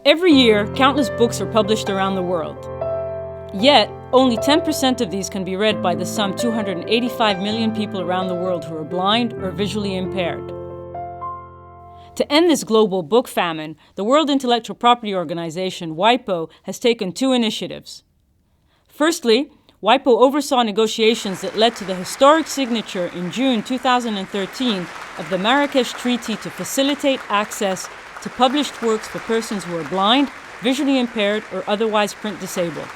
Every year, countless books are published around the world. Yet, only 10% of these can be read by the some 285 million people around the world who are blind or visually impaired. To end this global book famine, the World Intellectual Property Organization, WIPO, has taken two initiatives. Firstly, WIPO oversaw negotiations that led to the historic signature in June 2013 of the Marrakesh Treaty to facilitate access to published works for persons who are blind, visually impaired, or otherwise print disabled.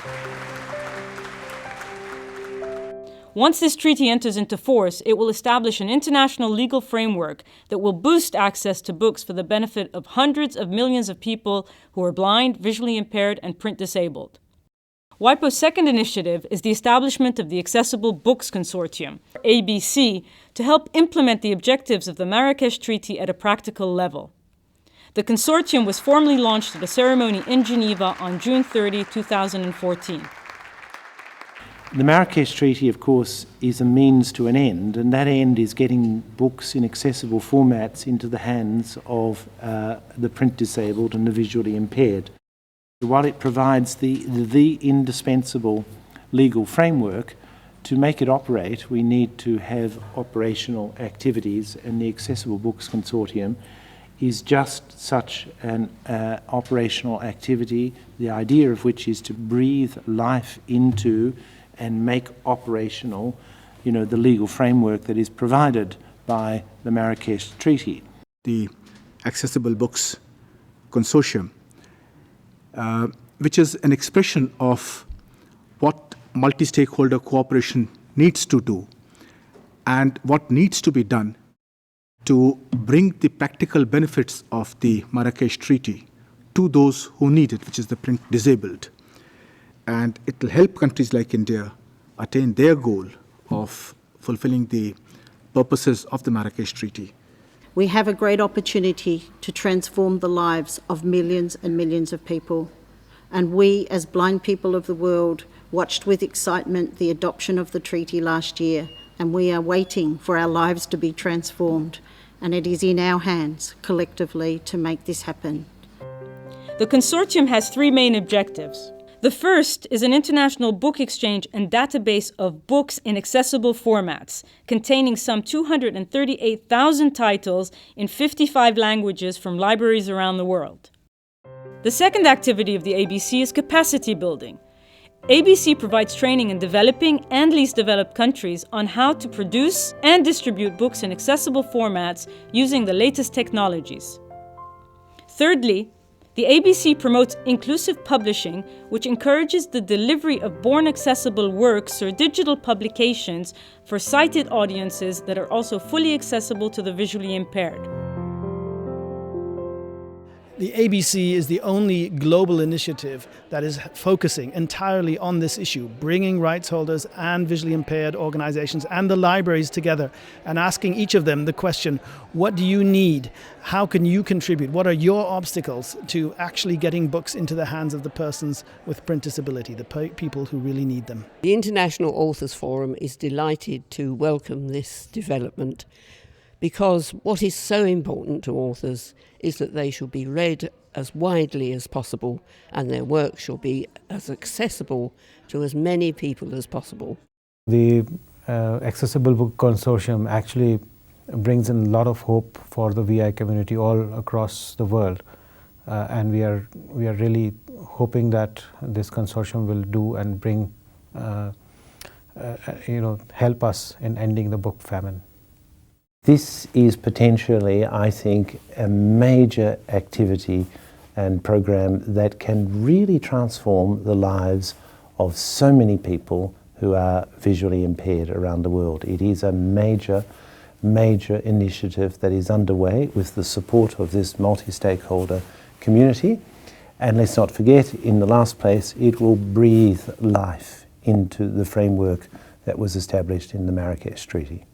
Once this treaty enters into force, it will establish an international legal framework that will boost access to books for the benefit of hundreds of millions of people who are blind, visually impaired, and print disabled. WIPO's second initiative is the establishment of the Accessible Books Consortium, or ABC, to help implement the objectives of the Marrakesh Treaty at a practical level. The consortium was formally launched at a ceremony in Geneva on June 30, 2014. The Marrakesh Treaty, of course, is a means to an end, and that end is getting books in accessible formats into the hands of the print disabled and the visually impaired. While it provides the indispensable legal framework, to make it operate, we need to have operational activities, and the Accessible Books Consortium is just such an operational activity, the idea of which is to breathe life into and make operational, the legal framework that is provided by the Marrakesh Treaty. The Accessible Books Consortium, which is an expression of what multi-stakeholder cooperation needs to do and what needs to be done to bring the practical benefits of the Marrakesh Treaty to those who need it, which is the print disabled. And it will help countries like India attain their goal of fulfilling the purposes of the Marrakesh Treaty. We have a great opportunity to transform the lives of millions and millions of people. And we, as blind people of the world, watched with excitement the adoption of the treaty last year, and we are waiting for our lives to be transformed. And it is in our hands, collectively, to make this happen. The consortium has three main objectives. The first is an international book exchange and database of books in accessible formats, containing some 238,000 titles in 55 languages from libraries around the world. The second activity of the ABC is capacity building. ABC provides training in developing and least developed countries on how to produce and distribute books in accessible formats using the latest technologies. Thirdly, the ABC promotes inclusive publishing, which encourages the delivery of born-accessible works or digital publications for sighted audiences that are also fully accessible to the visually impaired. The ABC is the only global initiative that is focusing entirely on this issue, bringing rights holders and visually impaired organizations and the libraries together and asking each of them the question, what do you need? How can you contribute? What are your obstacles to actually getting books into the hands of the persons with print disability, the people who really need them? The International Authors Forum is delighted to welcome this development, because what is so important to authors is that they should be read as widely as possible and their work should be as accessible to as many people as possible. The Accessible Book Consortium actually brings in a lot of hope for the VI community all across the world, and we are really hoping that this consortium will do and bring help us in ending the book famine. This is potentially, I think, a major activity and program that can really transform the lives of so many people who are visually impaired around the world. It is a major initiative that is underway with the support of this multi-stakeholder community. And let's not forget, in the last place, it will breathe life into the framework that was established in the Marrakesh Treaty.